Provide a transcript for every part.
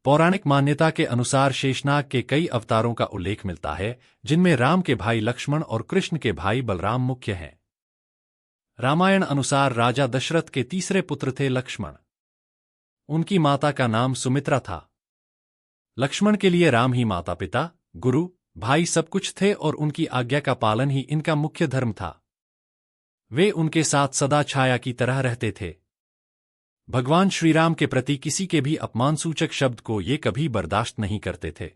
पौराणिक मान्यता के अनुसार शेषनाग के कई अवतारों का उल्लेख मिलता है, जिनमें राम के भाई लक्ष्मण और कृष्ण के भाई बलराम मुख्य हैं। रामायण अनुसार राजा दशरथ के तीसरे पुत्र थे लक्ष्मण। उनकी माता का नाम सुमित्रा था। लक्ष्मण के लिए राम ही माता पिता, गुरु, भाई सब कुछ थे और उनकी आज्ञा का पालन ही इनका मुख्य धर्म था। वे उनके साथ सदा छाया की तरह रहते थे। भगवान श्रीराम के प्रति किसी के भी अपमानसूचक शब्द को ये कभी बर्दाश्त नहीं करते थे।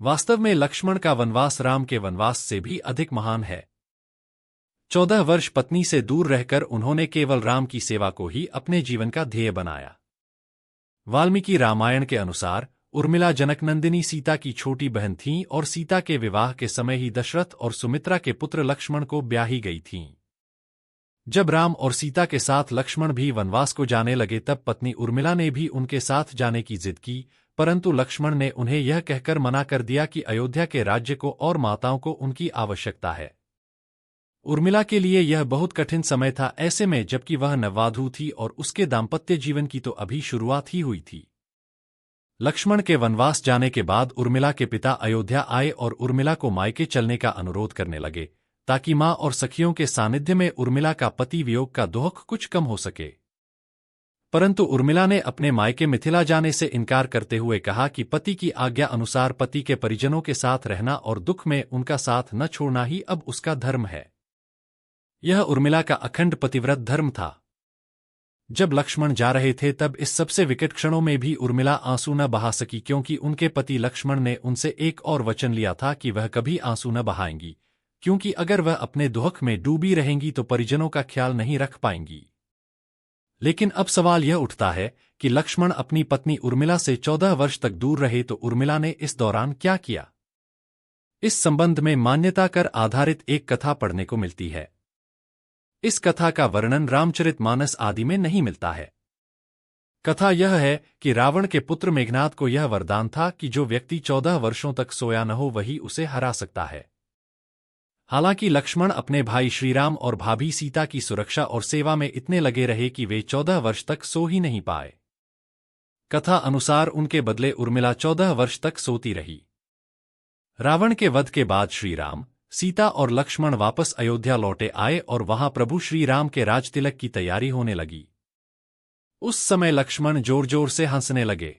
वास्तव में लक्ष्मण का वनवास राम के वनवास से भी अधिक महान है। 14 वर्ष पत्नी से दूर रहकर उन्होंने केवल राम की सेवा को ही अपने जीवन का ध्येय बनाया। वाल्मीकि रामायण के अनुसार उर्मिला जनकनंदिनी सीता की छोटी बहन थीं और सीता के विवाह के समय ही दशरथ और सुमित्रा के पुत्र लक्ष्मण को ब्याही गई थीं। जब राम और सीता के साथ लक्ष्मण भी वनवास को जाने लगे तब पत्नी उर्मिला ने भी उनके साथ जाने की जिद की, परंतु लक्ष्मण ने उन्हें यह कहकर मना कर दिया कि अयोध्या के राज्य को और माताओं को उनकी आवश्यकता है। उर्मिला के लिए यह बहुत कठिन समय था, ऐसे में जबकि वह नववधू थी और उसके दाम्पत्य जीवन की तो अभी शुरुआत ही हुई थी। लक्ष्मण के वनवास जाने के बाद उर्मिला के पिता अयोध्या आए और उर्मिला को मायके चलने का अनुरोध करने लगे, ताकि मां और सखियों के सानिध्य में उर्मिला का पति वियोग का दुख कुछ कम हो सके। परंतु उर्मिला ने अपने मायके मिथिला जाने से इनकार करते हुए कहा कि पति की आज्ञा अनुसार पति के परिजनों के साथ रहना और दुख में उनका साथ न छोड़ना ही अब उसका धर्म है। यह उर्मिला का अखंड पतिव्रत धर्म था। जब लक्ष्मण जा रहे थे तब इस सबसे विकट क्षणों में भी उर्मिला आंसू न बहा सकी, क्योंकि उनके पति लक्ष्मण ने उनसे एक और वचन लिया था कि वह कभी आंसू न बहाएंगी, क्योंकि अगर वह अपने दुख में डूबी रहेंगी तो परिजनों का ख्याल नहीं रख पाएंगी। लेकिन अब सवाल यह उठता है कि लक्ष्मण अपनी पत्नी उर्मिला से 14 वर्ष तक दूर रहे तो उर्मिला ने इस दौरान क्या किया? इस संबंध में मान्यता कर आधारित एक कथा पढ़ने को मिलती है। इस कथा का वर्णन रामचरितमानस आदि में नहीं मिलता है। कथा यह है कि रावण के पुत्र मेघनाद को यह वरदान था कि जो व्यक्ति 14 वर्षों तक सोया न हो वही उसे हरा सकता है। हालांकि लक्ष्मण अपने भाई श्रीराम और भाभी सीता की सुरक्षा और सेवा में इतने लगे रहे कि वे 14 वर्ष तक सो ही नहीं पाए। कथा अनुसार उनके बदले उर्मिला 14 वर्ष तक सोती रही। रावण के वध के बाद श्रीराम, सीता और लक्ष्मण वापस अयोध्या लौटे आए और वहां प्रभु श्रीराम के राजतिलक की तैयारी होने लगी। उस समय लक्ष्मण जोर जोर से हंसने लगे।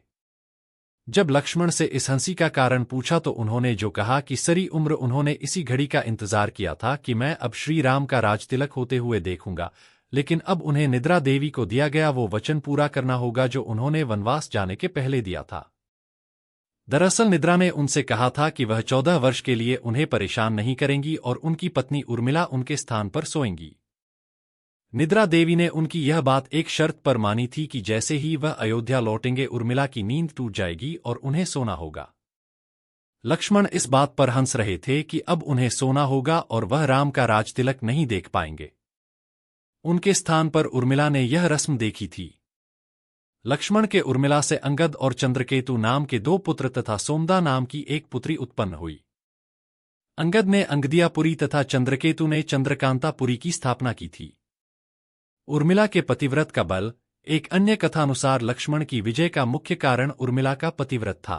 जब लक्ष्मण से इस हंसी का कारण पूछा तो उन्होंने जो कहा कि सारी उम्र उन्होंने इसी घड़ी का इंतजार किया था कि मैं अब श्री राम का राजतिलक होते हुए देखूंगा, लेकिन अब उन्हें निद्रा देवी को दिया गया वो वचन पूरा करना होगा जो उन्होंने वनवास जाने के पहले दिया था। दरअसल निद्रा ने उनसे कहा था कि वह 14 वर्ष के लिए उन्हें परेशान नहीं करेंगी और उनकी पत्नी उर्मिला उनके स्थान पर सोएंगी। निद्रा देवी ने उनकी यह बात एक शर्त पर मानी थी कि जैसे ही वह अयोध्या लौटेंगे उर्मिला की नींद टूट जाएगी और उन्हें सोना होगा। लक्ष्मण इस बात पर हंस रहे थे कि अब उन्हें सोना होगा और वह राम का राजतिलक नहीं देख पाएंगे। उनके स्थान पर उर्मिला ने यह रस्म देखी थी। लक्ष्मण के उर्मिला से अंगद और चंद्रकेतु नाम के 2 पुत्र तथा सोमदा नाम की एक पुत्री उत्पन्न हुई। अंगद ने अंगदियापुरी तथा चंद्रकेतु ने चंद्रकांतापुरी की स्थापना की थी। उर्मिला के पतिव्रत का बल, एक अन्य कथानुसार लक्ष्मण की विजय का मुख्य कारण उर्मिला का पतिव्रत था।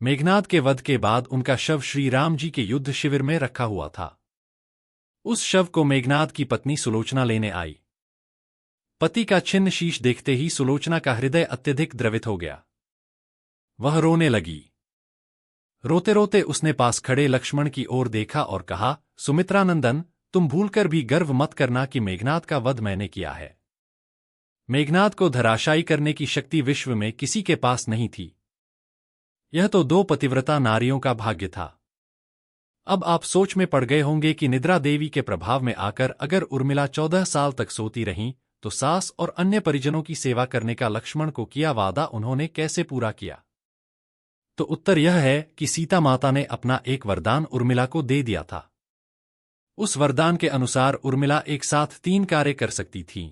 मेघनाद के वध के बाद उनका शव श्री राम जी के युद्ध शिविर में रखा हुआ था। उस शव को मेघनाद की पत्नी सुलोचना लेने आई। पति का छिन्न शीश देखते ही सुलोचना का हृदय अत्यधिक द्रवित हो गया। वह रोने लगी। रोते रोते उसने पास खड़े लक्ष्मण की ओर देखा और कहा, सुमित्रानंदन, तुम भूलकर भी गर्व मत करना कि मेघनाद का वध मैंने किया है। मेघनाद को धराशायी करने की शक्ति विश्व में किसी के पास नहीं थी। यह तो 2 पतिव्रता नारियों का भाग्य था। अब आप सोच में पड़ गए होंगे कि निद्रा देवी के प्रभाव में आकर अगर उर्मिला 14 साल तक सोती रहीं तो सास और अन्य परिजनों की सेवा करने का लक्ष्मण को किया वादा उन्होंने कैसे पूरा किया? तो उत्तर यह है कि सीता माता ने अपना एक वरदान उर्मिला को दे दिया था। उस वरदान के अनुसार उर्मिला एक साथ 3 कार्य कर सकती थी।